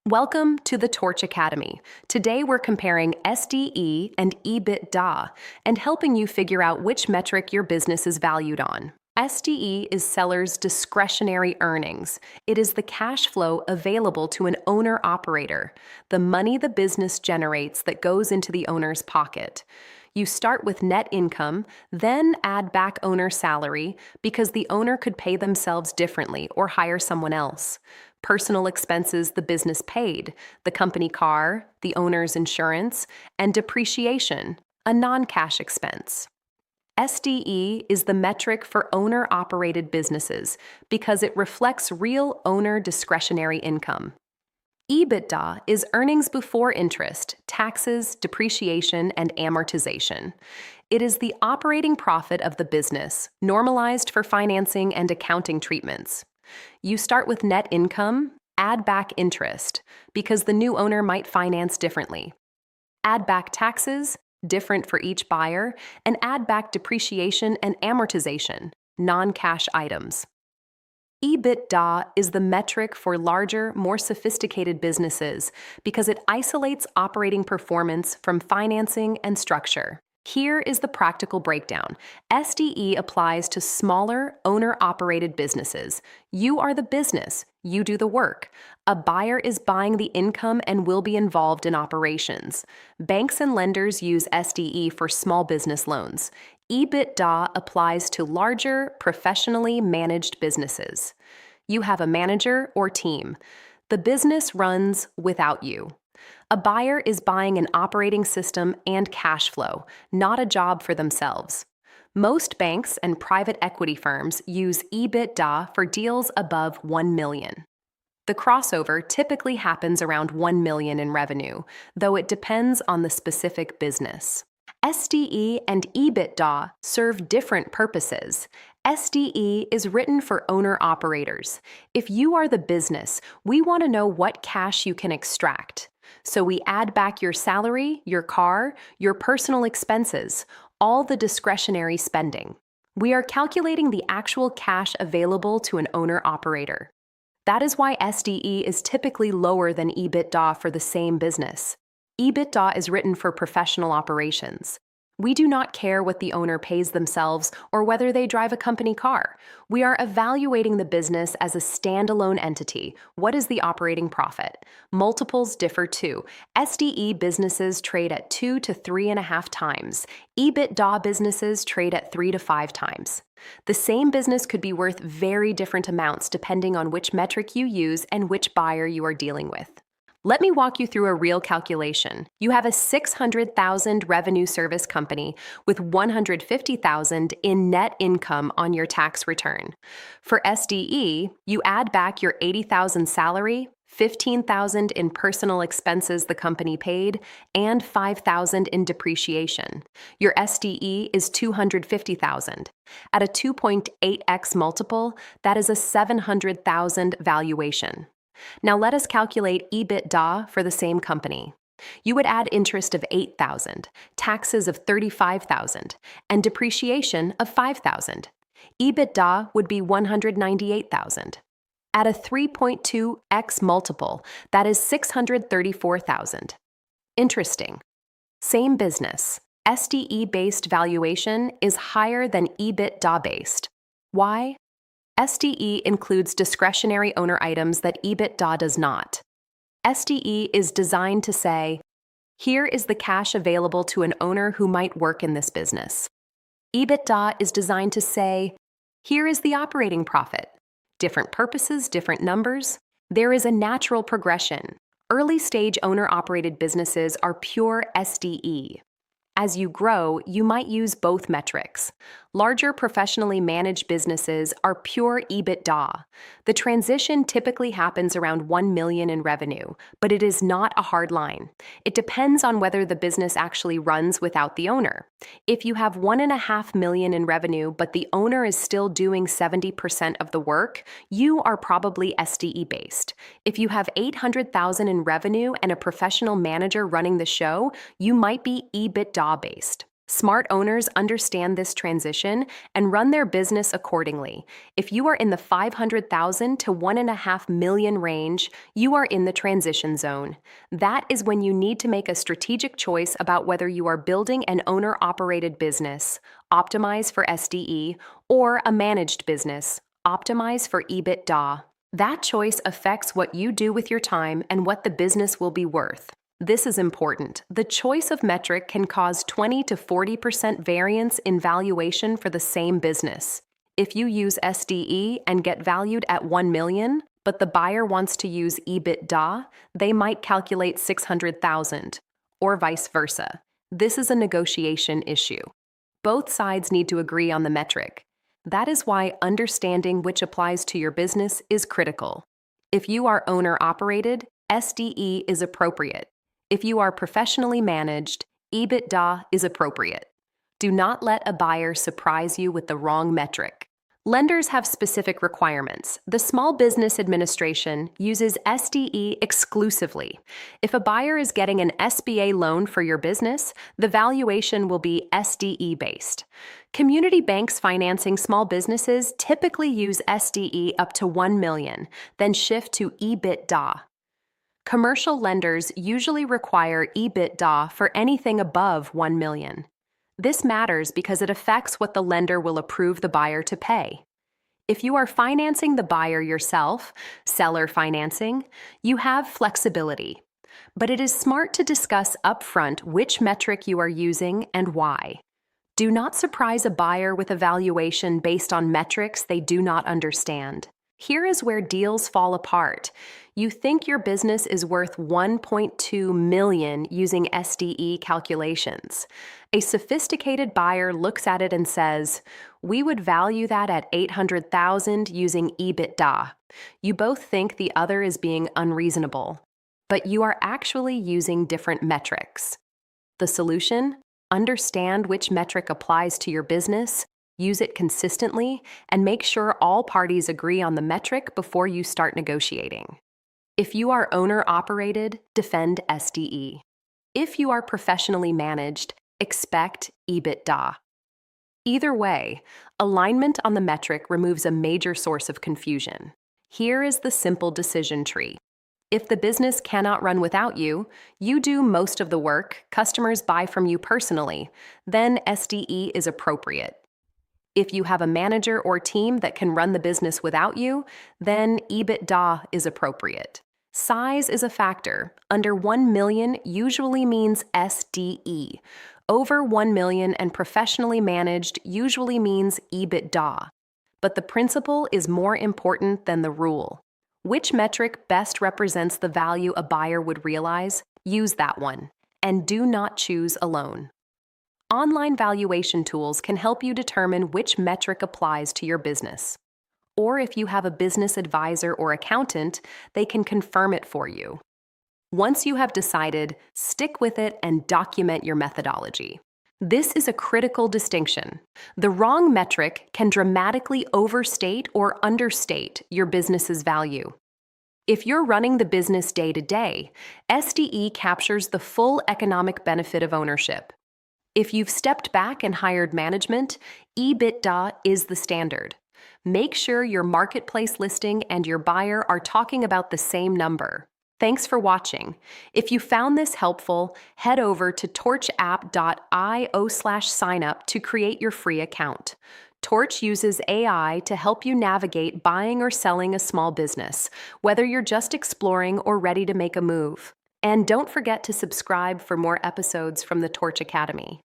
Welcome to the Torch Academy. Today we're comparing SDE and EBITDA and helping you figure out which metric your business is valued on. SDE is seller's discretionary earnings. It is the cash flow available to an owner-operator, the money the business generates that goes into the owner's pocket. You start with net income, then add back owner salary because the owner could pay themselves differently or hire someone else. Personal expenses the business paid, the company car, the owner's insurance, and depreciation, a non-cash expense. SDE is the metric for owner-operated businesses because it reflects real owner discretionary income. EBITDA is earnings before interest, taxes, depreciation, and amortization. It is the operating profit of the business, normalized for financing and accounting treatments. You start with net income, add back interest, because the new owner might finance differently. Add back taxes, different for each buyer, and add back depreciation and amortization, non-cash items. EBITDA is the metric for larger, more sophisticated businesses because it isolates operating performance from financing and structure. Here is the practical breakdown. SDE applies to smaller, owner-operated businesses. You are the business. You do the work. A buyer is buying the income and will be involved in operations. Banks and lenders use SDE for small business loans. EBITDA applies to larger, professionally managed businesses. You have a manager or team. The business runs without you. A buyer is buying an operating system and cash flow, not a job for themselves. Most banks and private equity firms use EBITDA for deals above $1 million. The crossover typically happens around $1 million in revenue, though it depends on the specific business. SDE and EBITDA serve different purposes. SDE is written for owner-operators. If you are the business, we want to know what cash you can extract. So we add back your salary, your car, your personal expenses, all the discretionary spending. We are calculating the actual cash available to an owner-operator. That is why SDE is typically lower than EBITDA for the same business. EBITDA is written for professional operations. We do not care what the owner pays themselves or whether they drive a company car. We are evaluating the business as a standalone entity. What is the operating profit? Multiples differ too. SDE businesses trade at 2 to 3.5 times. EBITDA businesses trade at 3 to 5 times. The same business could be worth very different amounts depending on which metric you use and which buyer you are dealing with. Let me walk you through a real calculation. You have a $600,000 revenue service company with $150,000 in net income on your tax return. For SDE, you add back your $80,000 salary, $15,000 in personal expenses the company paid, and $5,000 in depreciation. Your SDE is $250,000. At a 2.8x multiple, that is a $700,000 valuation. Now let us calculate EBITDA for the same company. You would add interest of $8,000, taxes of $35,000, and depreciation of $5,000. EBITDA would be $198,000. At a 3.2x multiple, that is $634,000. Interesting. Same business. SDE-based valuation is higher than EBITDA-based. Why? SDE includes discretionary owner items that EBITDA does not. SDE is designed to say, here is the cash available to an owner who might work in this business. EBITDA is designed to say, here is the operating profit. Different purposes, different numbers. There is a natural progression. Early-stage owner-operated businesses are pure SDE. As you grow, you might use both metrics. Larger professionally managed businesses are pure EBITDA. The transition typically happens around $1 million in revenue, but it is not a hard line. It depends on whether the business actually runs without the owner. If you have $1.5 million in revenue, but the owner is still doing 70% of the work, you are probably SDE-based. If you have $800,000 in revenue and a professional manager running the show, you might be EBITDA-based. Smart owners understand this transition and run their business accordingly. If you are in the 500,000 to 1.5 million range, you are in the transition zone. That is when you need to make a strategic choice about whether you are building an owner-operated business, optimize for SDE, or a managed business, optimize for EBITDA. That choice affects what you do with your time and what the business will be worth. This is important. The choice of metric can cause 20 to 40% variance in valuation for the same business. If you use SDE and get valued at 1 million, but the buyer wants to use EBITDA, they might calculate 600,000, or vice versa. This is a negotiation issue. Both sides need to agree on the metric. That is why understanding which applies to your business is critical. If you are owner-operated, SDE is appropriate. If you are professionally managed, EBITDA is appropriate. Do not let a buyer surprise you with the wrong metric. Lenders have specific requirements. The Small Business Administration uses SDE exclusively. If a buyer is getting an SBA loan for your business, the valuation will be SDE-based. Community banks financing small businesses typically use SDE up to 1 million, then shift to EBITDA. Commercial lenders usually require EBITDA for anything above 1 million. This matters because it affects what the lender will approve the buyer to pay. If you are financing the buyer yourself, seller financing, you have flexibility. But it is smart to discuss upfront which metric you are using and why. Do not surprise a buyer with a valuation based on metrics they do not understand. Here is where deals fall apart. You think your business is worth 1.2 million using SDE calculations. A sophisticated buyer looks at it and says, "We would value that at 800,000 using EBITDA." You both think the other is being unreasonable, but you are actually using different metrics. The solution? Understand which metric applies to your business, use it consistently, and make sure all parties agree on the metric before you start negotiating. If you are owner-operated, defend SDE. If you are professionally managed, expect EBITDA. Either way, alignment on the metric removes a major source of confusion. Here is the simple decision tree. If the business cannot run without you, you do most of the work, customers buy from you personally, then SDE is appropriate. If you have a manager or team that can run the business without you, then EBITDA is appropriate. Size is a factor. Under 1 million usually means SDE. Over 1 million and professionally managed usually means EBITDA. But the principle is more important than the rule. Which metric best represents the value a buyer would realize? Use that one. And do not choose alone. Online valuation tools can help you determine which metric applies to your business. Or if you have a business advisor or accountant, they can confirm it for you. Once you have decided, stick with it and document your methodology. This is a critical distinction. The wrong metric can dramatically overstate or understate your business's value. If you're running the business day to day, SDE captures the full economic benefit of ownership. If you've stepped back and hired management, EBITDA is the standard. Make sure your marketplace listing and your buyer are talking about the same number. Thanks for watching. If you found this helpful, head over to torchapp.io/signup to create your free account. Torch uses AI to help you navigate buying or selling a small business, whether you're just exploring or ready to make a move. And don't forget to subscribe for more episodes from the Torch Academy.